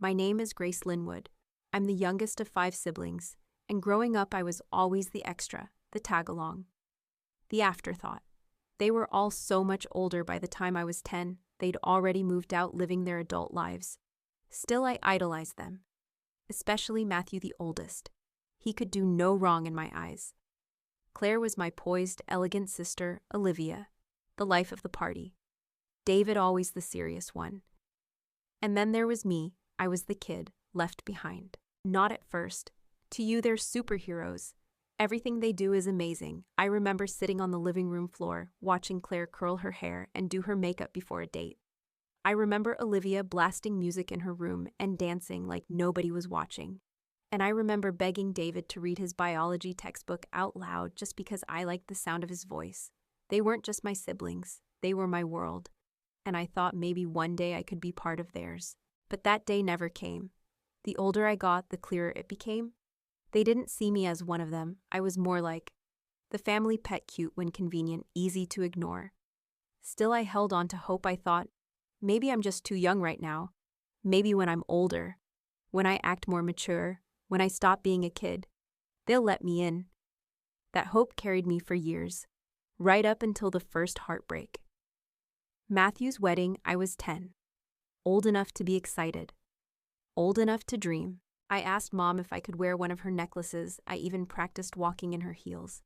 My name is Grace Linwood. I'm the youngest of 5 siblings, and growing up I was always the extra, the tag-along, the afterthought. They were all so much older by the time I was 10, they'd already moved out living their adult lives. Still, I idolized them, especially Matthew, the oldest. He could do no wrong in my eyes. Claire was my poised, elegant sister, Olivia, the life of the party. David always the serious one. And then there was me. I was the kid, left behind. Not at first. To you, they're superheroes. Everything they do is amazing. I remember sitting on the living room floor, watching Claire curl her hair and do her makeup before a date. I remember Olivia blasting music in her room and dancing like nobody was watching. And I remember begging David to read his biology textbook out loud just because I liked the sound of his voice. They weren't just my siblings, they were my world. And I thought maybe one day I could be part of theirs. But that day never came. The older I got, the clearer it became. They didn't see me as one of them. I was more like the family pet, cute when convenient, easy to ignore. Still, I held on to hope. I thought, maybe I'm just too young right now. Maybe when I'm older, when I act more mature, when I stop being a kid, they'll let me in. That hope carried me for years, right up until the first heartbreak. Matthew's wedding, I was 10. Old enough to be excited. Old enough to dream. I asked Mom if I could wear one of her necklaces. I even practiced walking in her heels.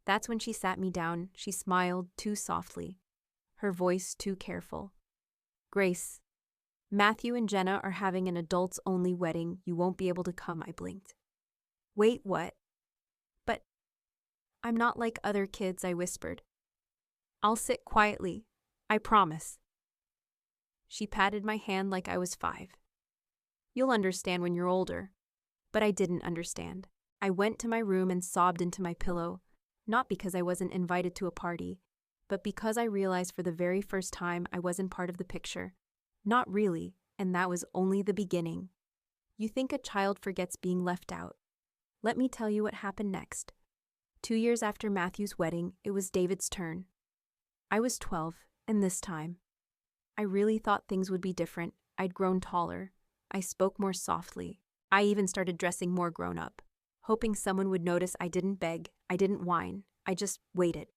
That's when she sat me down. She smiled too softly, her voice too careful. Grace, Matthew and Jenna are having an adults-only wedding. You won't be able to come, I blinked. Wait, what? But I'm not like other kids, I whispered. I'll sit quietly, I promise. She patted my hand like I was 5. You'll understand when you're older. But I didn't understand. I went to my room and sobbed into my pillow, not because I wasn't invited to a party, but because I realized for the very first time I wasn't part of the picture. Not really, and that was only the beginning. You think a child forgets being left out. Let me tell you what happened next. 2 years after Matthew's wedding, it was David's turn. I was 12, and this time, I really thought things would be different. I'd grown taller. I spoke more softly. I even started dressing more grown up, hoping someone would notice. I didn't beg. I didn't whine. I just waited.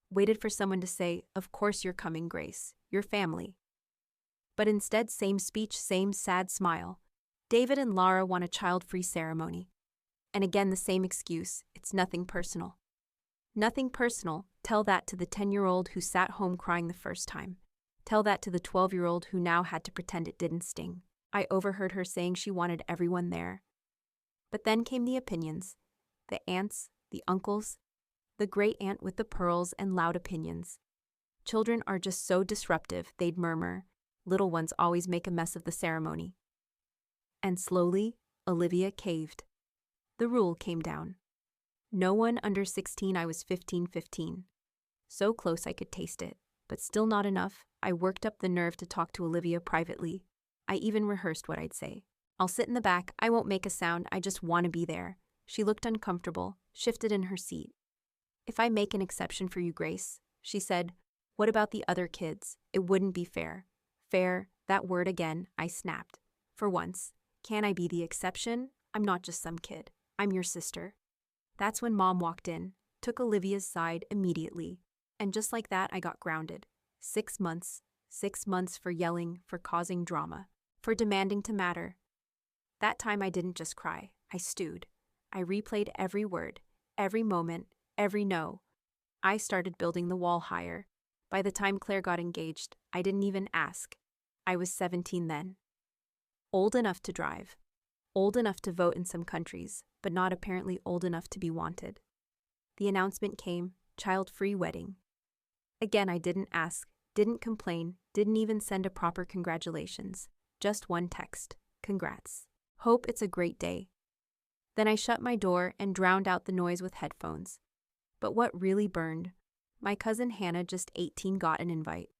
Waited for someone to say, "Of course you're coming, Grace. Your family." But instead, same speech, same sad smile. David and Laura want a child-free ceremony. And again, the same excuse. It's nothing personal. Nothing personal. Tell that to the 10-year-old who sat home crying the first time. Tell that to the 12-year-old who now had to pretend it didn't sting. I overheard her saying she wanted everyone there. But then came the opinions. The aunts, the uncles, the great aunt with the pearls and loud opinions. Children are just so disruptive, they'd murmur. Little ones always make a mess of the ceremony. And slowly, Olivia caved. The rule came down. No one under 16. I was 15. So close I could taste it, but still not enough. I worked up the nerve to talk to Olivia privately. I even rehearsed what I'd say. I'll sit in the back. I won't make a sound. I just want to be there. She looked uncomfortable, shifted in her seat. If I make an exception for you, Grace, she said, what about the other kids? It wouldn't be fair. Fair, that word again, I snapped. For once, can I be the exception? I'm not just some kid. I'm your sister. That's when Mom walked in, took Olivia's side immediately. And just like that, I got grounded. 6 months. 6 months for yelling, for causing drama, for demanding to matter. That time I didn't just cry. I stewed. I replayed every word, every moment, every no. I started building the wall higher. By the time Claire got engaged, I didn't even ask. I was 17 then. Old enough to drive. Old enough to vote in some countries, but not apparently old enough to be wanted. The announcement came, child-free wedding. Again, I didn't ask, didn't complain, didn't even send a proper congratulations. Just one text. Congrats. Hope it's a great day. Then I shut my door and drowned out the noise with headphones. But what really burned? My cousin Hannah, just 18, got an invite.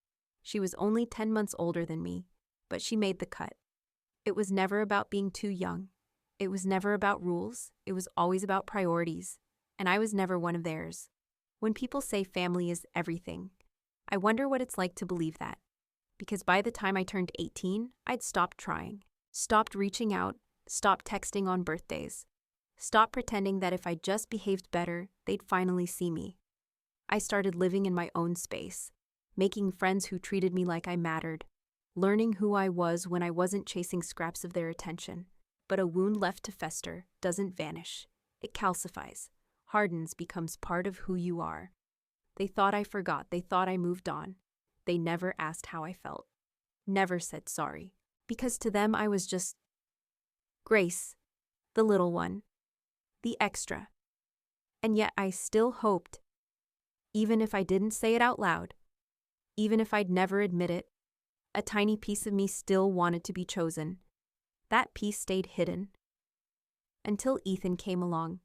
She was only 10 months older than me, but she made the cut. It was never about being too young. It was never about rules. It was always about priorities. And I was never one of theirs. When people say family is everything, I wonder what it's like to believe that. Because by the time I turned 18, I'd stopped trying. Stopped reaching out, stopped texting on birthdays. Stopped pretending that if I just behaved better, they'd finally see me. I started living in my own space, making friends who treated me like I mattered, learning who I was when I wasn't chasing scraps of their attention. But a wound left to fester doesn't vanish. It calcifies, hardens, becomes part of who you are. They thought I forgot, they thought I moved on. They never asked how I felt, never said sorry, because to them I was just Grace, the little one, the extra. And yet I still hoped, even if I didn't say it out loud, even if I'd never admit it, a tiny piece of me still wanted to be chosen. That piece stayed hidden. Until Ethan came along,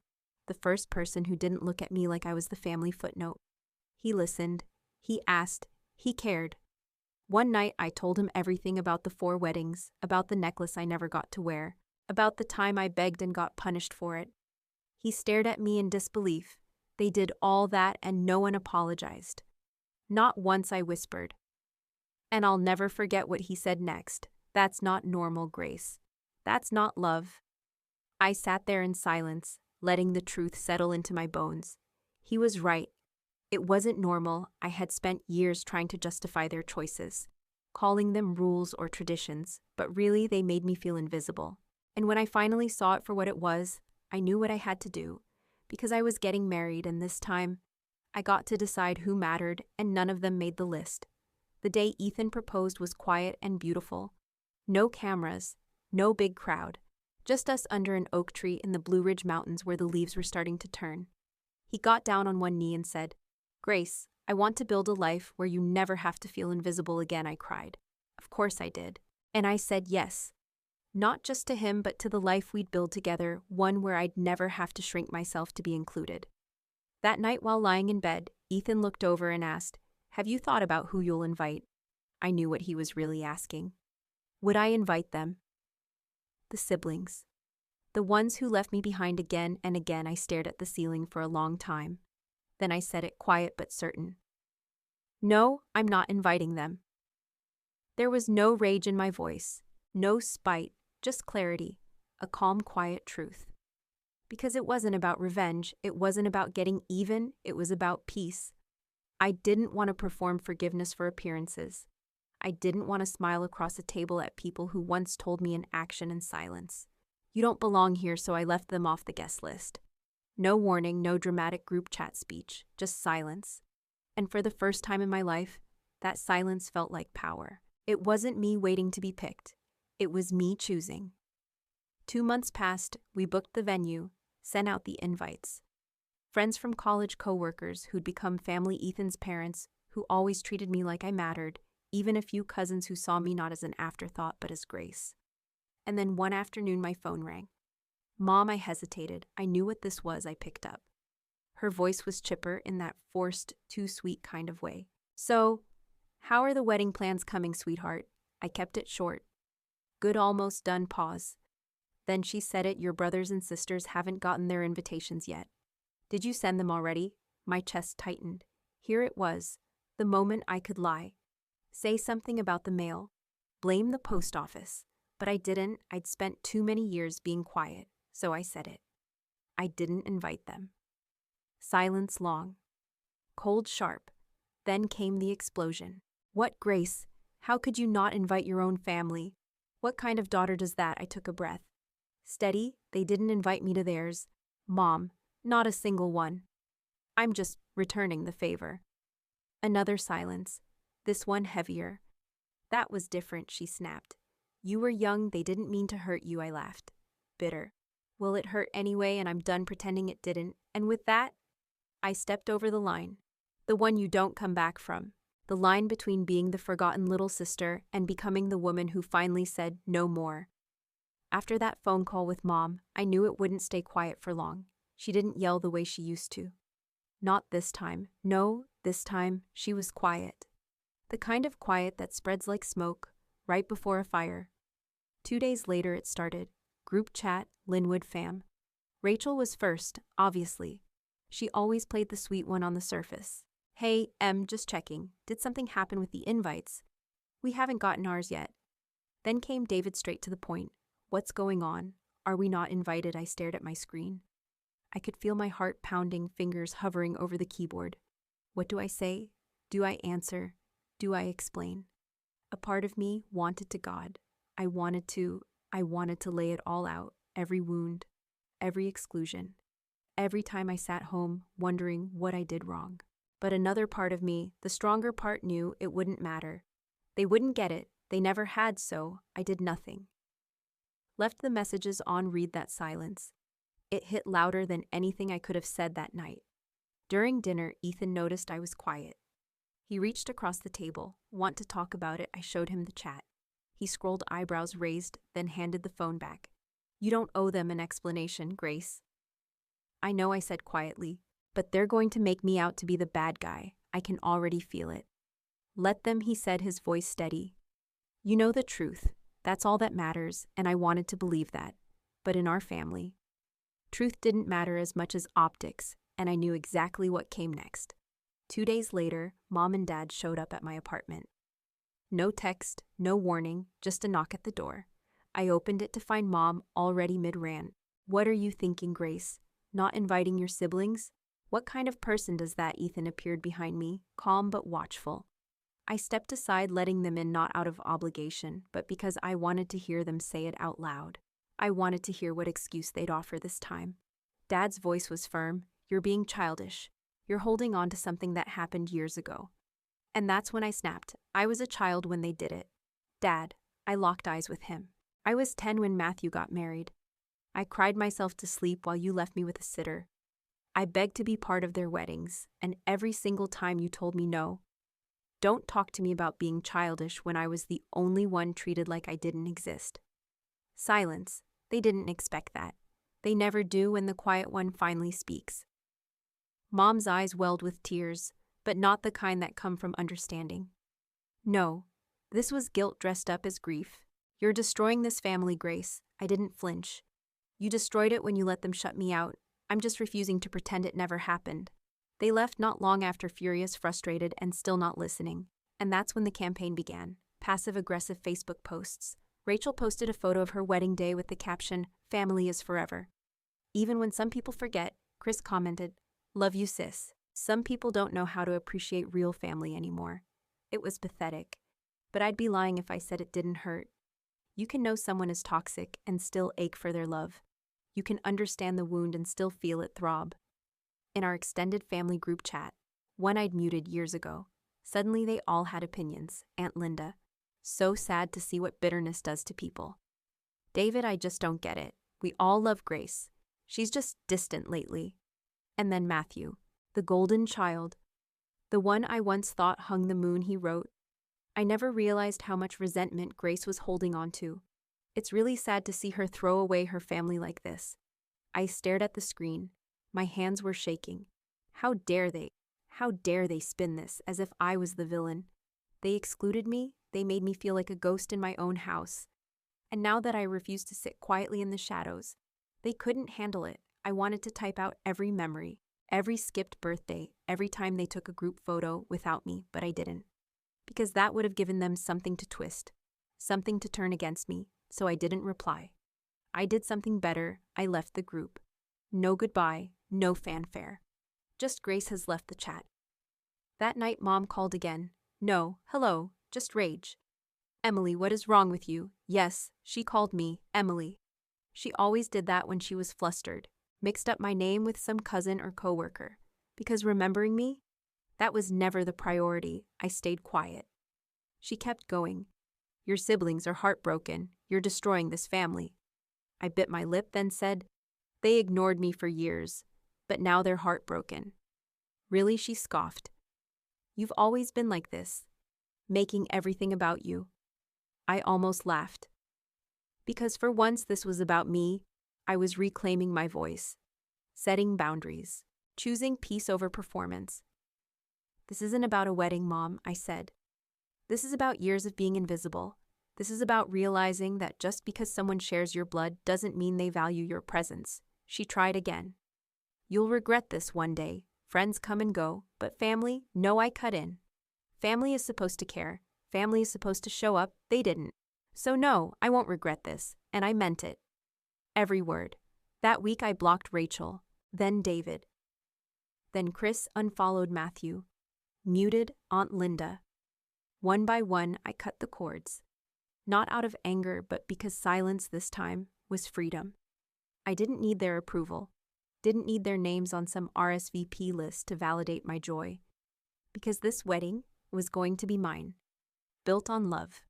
the first person who didn't look at me like I was the family footnote. He listened, he asked, he cared. One night I told him everything about the 4 weddings, about the necklace I never got to wear, about the time I begged and got punished for it. He stared at me in disbelief. They did all that and no one apologized. Not once I whispered. And I'll never forget what he said next. That's not normal, Grace. That's not love. I sat there in silence, letting the truth settle into my bones. He was right. It wasn't normal. I had spent years trying to justify their choices, calling them rules or traditions, but really they made me feel invisible. And when I finally saw it for what it was, I knew what I had to do, because I was getting married, and this time, I got to decide who mattered, and none of them made the list. The day Ethan proposed was quiet and beautiful. No cameras, no big crowd, just us under an oak tree in the Blue Ridge Mountains where the leaves were starting to turn. He got down on one knee and said, "Grace, I want to build a life where you never have to feel invisible again," I cried. Of course I did. And I said yes. Not just to him, but to the life we'd build together, one where I'd never have to shrink myself to be included. That night while lying in bed, Ethan looked over and asked, "Have you thought about who you'll invite?" I knew what he was really asking. Would I invite them? The siblings. The ones who left me behind again and again. I stared at the ceiling for a long time. Then I said it, quiet but certain. No, I'm not inviting them. There was no rage in my voice, no spite, just clarity, a calm, quiet truth. Because it wasn't about revenge, it wasn't about getting even, it was about peace. I didn't want to perform forgiveness for appearances. I didn't want to smile across a table at people who once told me in action and silence, "You don't belong here," so I left them off the guest list. No warning, no dramatic group chat speech, just silence. And for the first time in my life, that silence felt like power. It wasn't me waiting to be picked. It was me choosing. 2 months passed, we booked the venue, sent out the invites. Friends from college coworkers who'd become family, Ethan's parents, who always treated me like I mattered, even a few cousins who saw me not as an afterthought but as Grace. And then one afternoon my phone rang. Mom, I hesitated. I knew what this was. I picked up. Her voice was chipper in that forced, too sweet kind of way. "So, how are the wedding plans coming, sweetheart?" I kept it short. Good, almost done pause. Then she said it, "Your brothers and sisters haven't gotten their invitations yet. Did you send them already?" My chest tightened. Here it was, the moment I could lie. Say something about the mail. Blame the post office. But I didn't. I'd spent too many years being quiet, so I said it. I didn't invite them. Silence long. Cold sharp. Then came the explosion. "What, Grace? How could you not invite your own family? What kind of daughter does that?" I took a breath. "Steady, they didn't invite me to theirs. Mom, not a single one. I'm just returning the favor." Another silence. This one heavier. "That was different," she snapped. "You were young, they didn't mean to hurt you," I laughed. Bitter. Well, it hurt anyway, and I'm done pretending it didn't. And with that, I stepped over the line. The one you don't come back from. The line between being the forgotten little sister and becoming the woman who finally said no more. After that phone call with Mom, I knew it wouldn't stay quiet for long. She didn't yell the way she used to. Not this time. No, this time, she was quiet. The kind of quiet that spreads like smoke, right before a fire. 2 days later it started. Group chat, Linwood fam. Rachel was first, obviously. She always played the sweet one on the surface. "Hey, just checking. Did something happen with the invites? We haven't gotten ours yet." Then came David straight to the point. What's going on? Are we not invited? I stared at my screen. I could feel my heart pounding, fingers hovering over the keyboard. What do I say? Do I answer? Do I explain? A part of me wanted to God. I wanted to lay it all out, every wound, every exclusion, every time I sat home wondering what I did wrong. But another part of me, the stronger part, knew it wouldn't matter. They wouldn't get it. They never had, so I did nothing. Left the messages on read. That silence. It hit louder than anything I could have said that night. During dinner, Ethan noticed I was quiet. He reached across the table. Want to talk about it? I showed him the chat. He scrolled, eyebrows raised, then handed the phone back. You don't owe them an explanation, Grace. I know, I said quietly, but they're going to make me out to be the bad guy. I can already feel it. Let them, he said, his voice steady. You know the truth. That's all that matters, and I wanted to believe that. But in our family, truth didn't matter as much as optics, and I knew exactly what came next. 2 days later, Mom and Dad showed up at my apartment. No text, no warning, just a knock at the door. I opened it to find Mom already mid-rant. What are you thinking, Grace? Not inviting your siblings? What kind of person does that? Ethan appeared behind me, calm but watchful. I stepped aside, letting them in not out of obligation, but because I wanted to hear them say it out loud. I wanted to hear what excuse they'd offer this time. Dad's voice was firm. You're being childish. You're holding on to something that happened years ago. And that's when I snapped. I was a child when they did it. Dad, I locked eyes with him. I was 10 when Matthew got married. I cried myself to sleep while you left me with a sitter. I begged to be part of their weddings, and every single time you told me no. Don't talk to me about being childish when I was the only one treated like I didn't exist. Silence. They didn't expect that. They never do when the quiet one finally speaks. Mom's eyes welled with tears, but not the kind that come from understanding. No, this was guilt dressed up as grief. You're destroying this family, Grace. I didn't flinch. You destroyed it when you let them shut me out. I'm just refusing to pretend it never happened. They left not long after, furious, frustrated, and still not listening. And that's when the campaign began. Passive-aggressive Facebook posts. Rachel posted a photo of her wedding day with the caption, "Family is forever." Even when some people forget, Chris commented, "Love you, sis." Some people don't know how to appreciate real family anymore. It was pathetic. But I'd be lying if I said it didn't hurt. You can know someone is toxic and still ache for their love. You can understand the wound and still feel it throb. In our extended family group chat, one I'd muted years ago, suddenly they all had opinions. Aunt Linda. So sad to see what bitterness does to people. David, I just don't get it. We all love Grace. She's just distant lately. And then Matthew, the golden child. The one I once thought hung the moon, he wrote. I never realized how much resentment Grace was holding on to. It's really sad to see her throw away her family like this. I stared at the screen. My hands were shaking. How dare they? How dare they spin this as if I was the villain? They excluded me. They made me feel like a ghost in my own house. And now that I refuse to sit quietly in the shadows, they couldn't handle it. I wanted to type out every memory, every skipped birthday, every time they took a group photo without me, but I didn't. Because that would have given them something to twist, something to turn against me, so I didn't reply. I did something better. I left the group. No goodbye, no fanfare. Just Grace has left the chat. That night, Mom called again. No, hello, just rage. Emily, what is wrong with you? Yes, she called me, Emily. She always did that when she was flustered, mixed up my name with some cousin or coworker. Because remembering me? That was never the priority. I stayed quiet. She kept going. Your siblings are heartbroken. You're destroying this family. I bit my lip, then said, they ignored me for years, but now they're heartbroken. Really, she scoffed. You've always been like this, making everything about you. I almost laughed. Because for once this was about me, I was reclaiming my voice, setting boundaries, choosing peace over performance. This isn't about a wedding, Mom, I said. This is about years of being invisible. This is about realizing that just because someone shares your blood doesn't mean they value your presence. She tried again. You'll regret this one day. Friends come and go, but family, no, I cut in. Family is supposed to care. Family is supposed to show up. They didn't. So no, I won't regret this, And I meant it. Every word. That week I blocked Rachel, then David. Then Chris unfollowed Matthew, muted Aunt Linda. One by one, I cut the cords. Not out of anger, but because silence this time was freedom. I didn't need their approval, didn't need their names on some RSVP list to validate my joy. Because this wedding was going to be mine, built on love.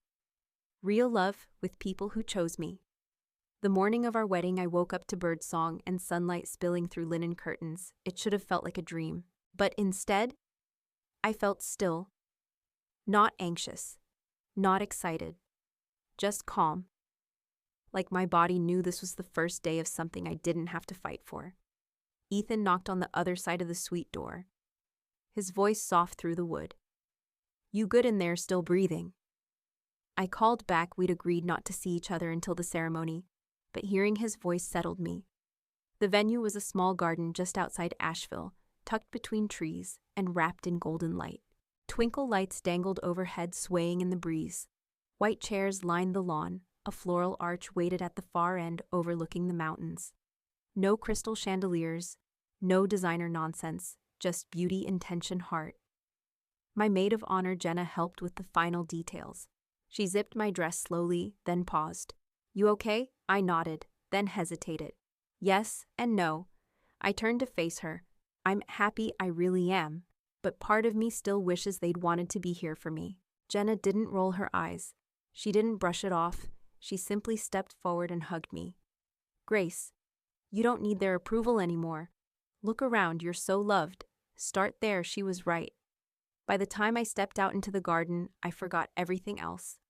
Real love with people who chose me. The morning of our wedding, I woke up to birdsong and sunlight spilling through linen curtains. It should have felt like a dream. But instead, I felt still. Not anxious. Not excited. Just calm. Like my body knew this was the first day of something I didn't have to fight for. Ethan knocked on the other side of the suite door. His voice soft through the wood. "You good in there, still breathing?" I called back we'd agreed not to see each other until the ceremony, but hearing his voice settled me. The venue was a small garden just outside Asheville, tucked between trees and wrapped in golden light. Twinkle lights dangled overhead, swaying in the breeze. White chairs lined the lawn, a floral arch waited at the far end overlooking the mountains. No crystal chandeliers, no designer nonsense, just beauty, intention, heart. My maid of honor, Jenna, helped with the final details. She zipped my dress slowly, then paused. "You okay?" I nodded, then hesitated. Yes and no. I turned to face her. I'm happy, I really am, but part of me still wishes they'd wanted to be here for me. Jenna didn't roll her eyes. She didn't brush it off. She simply stepped forward and hugged me. "Grace, you don't need their approval anymore. Look around, you're so loved." Start there, she was right. By the time I stepped out into the garden, I forgot everything else.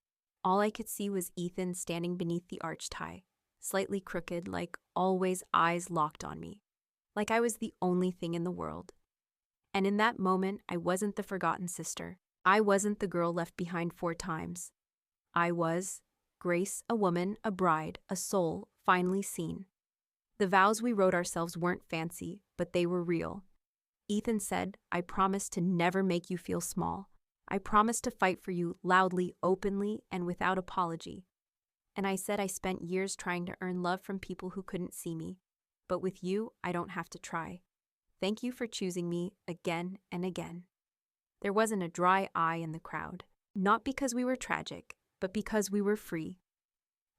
All I could see was Ethan standing beneath the arch tie, slightly crooked, like always, eyes locked on me. Like I was the only thing in the world. And in that moment, I wasn't the forgotten sister. I wasn't the girl left behind 4 times. I was Grace, a woman, a bride, a soul, finally seen. The vows we wrote ourselves weren't fancy, but they were real. Ethan said, "I promise to never make you feel small. I promise to fight for you loudly, openly, and without apology." And I said I spent years trying to earn love from people who couldn't see me. But with you, I don't have to try. Thank you for choosing me again and again. There wasn't a dry eye in the crowd. Not because we were tragic, but because we were free.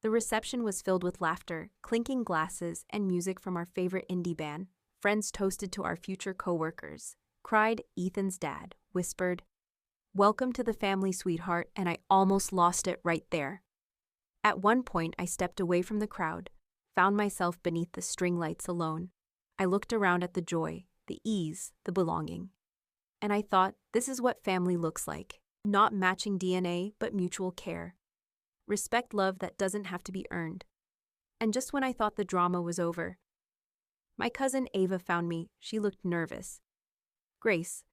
The reception was filled with laughter, clinking glasses, and music from our favorite indie band. Friends toasted to our future co-workers. Cried Ethan's dad, whispered, "Welcome to the family, sweetheart," and I almost lost it right there. At one point, I stepped away from the crowd, found myself beneath the string lights alone. I looked around at the joy, the ease, the belonging. And I thought, this is what family looks like. Not matching DNA, but mutual care. Respect, love that doesn't have to be earned. And just when I thought the drama was over, my cousin Ava found me. She looked nervous. "Grace,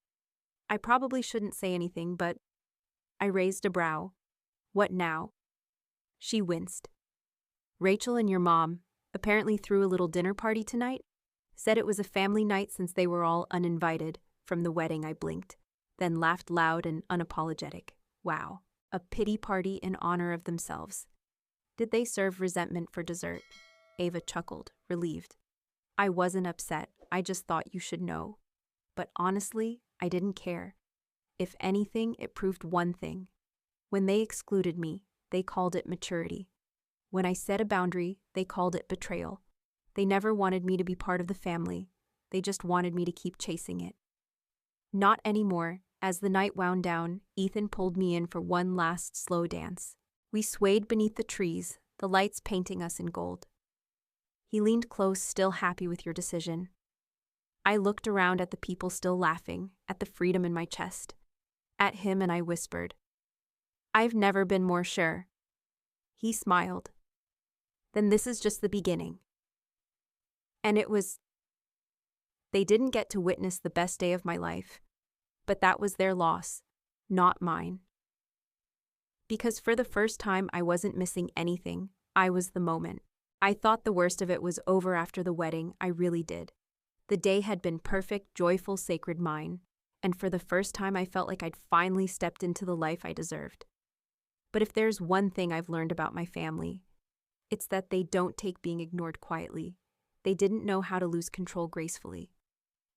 I probably shouldn't say anything, but..." I raised a brow. "What now?" She winced. "Rachel and your mom apparently threw a little dinner party tonight. Said it was a family night since they were all uninvited from the wedding." I blinked, then laughed loud and unapologetic. Wow, a pity party in honor of themselves. "Did they serve resentment for dessert?" Ava chuckled, relieved. "I wasn't upset, I just thought you should know." But honestly, I didn't care. If anything, it proved one thing. When they excluded me, they called it maturity. When I set a boundary, they called it betrayal. They never wanted me to be part of the family. They just wanted me to keep chasing it. Not anymore. As the night wound down, Ethan pulled me in for one last slow dance. We swayed beneath the trees, the lights painting us in gold. He leaned close, still happy with your decision. I looked around at the people still laughing, at the freedom in my chest. At him, and I whispered, "I've never been more sure." He smiled. "Then this is just the beginning." And it was. They didn't get to witness the best day of my life, but that was their loss, not mine. Because for the first time, I wasn't missing anything. I was the moment. I thought the worst of it was over after the wedding. I really did. The day had been perfect, joyful, sacred mine, and for the first time I felt like I'd finally stepped into the life I deserved. But if there's one thing I've learned about my family, It's that they don't take being ignored quietly. They didn't know how to lose control gracefully.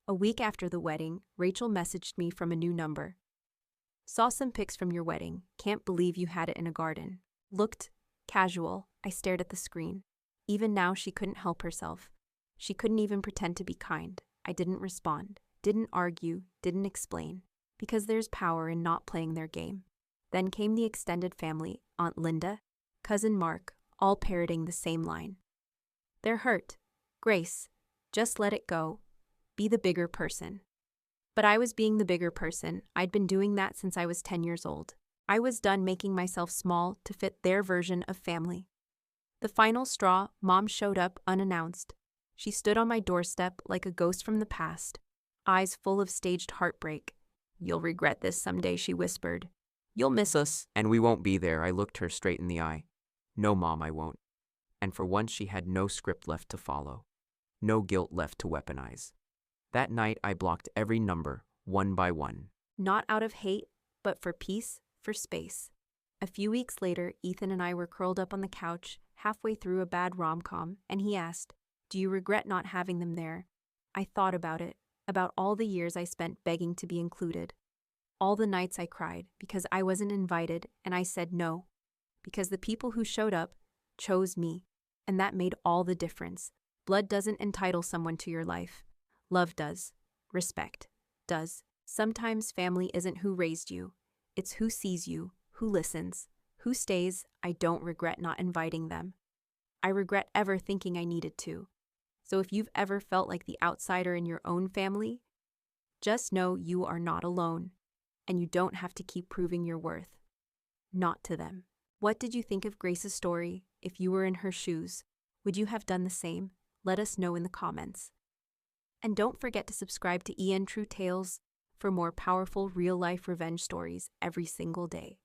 A week after the wedding, Rachel messaged me from a new number. Saw some pics from your wedding. Can't believe you had it in a garden. Looked casual. I stared at the screen. Even now, she couldn't help herself. She couldn't even pretend to be kind. I didn't respond, didn't argue, didn't explain. Because there's power in not playing their game. Then came the extended family, Aunt Linda, Cousin Mark, all parroting the same line. They're hurt. Grace, just let it go. Be the bigger person. But I was being the bigger person. I'd been doing that since I was 10 years old. I was done making myself small to fit their version of family. The final straw, Mom showed up unannounced. She stood on my doorstep like a ghost from the past, eyes full of staged heartbreak. You'll regret this someday, she whispered. You'll miss us, and we won't be there. I looked her straight in the eye. No, Mom, I won't. And for once she had no script left to follow. No guilt left to weaponize. That night I blocked every number, one by one. Not out of hate, but for peace, for space. A few weeks later, Ethan and I were curled up on the couch, halfway through a bad rom-com, and he asked, "Do you regret not having them there?" I thought about it, about all the years I spent begging to be included. All the nights I cried because I wasn't invited, and I said no. Because the people who showed up chose me, and that made all the difference. Blood doesn't entitle someone to your life. Love does. Respect does. Sometimes family isn't who raised you. It's who sees you, who listens, who stays. I don't regret not inviting them. I regret ever thinking I needed to. So if you've ever felt like the outsider in your own family, just know you are not alone, and you don't have to keep proving your worth. Not to them. What did you think of Grace's story? If you were in her shoes, would you have done the same? Let us know in the comments. And don't forget to subscribe to EN True Tales for more powerful real-life revenge stories every single day.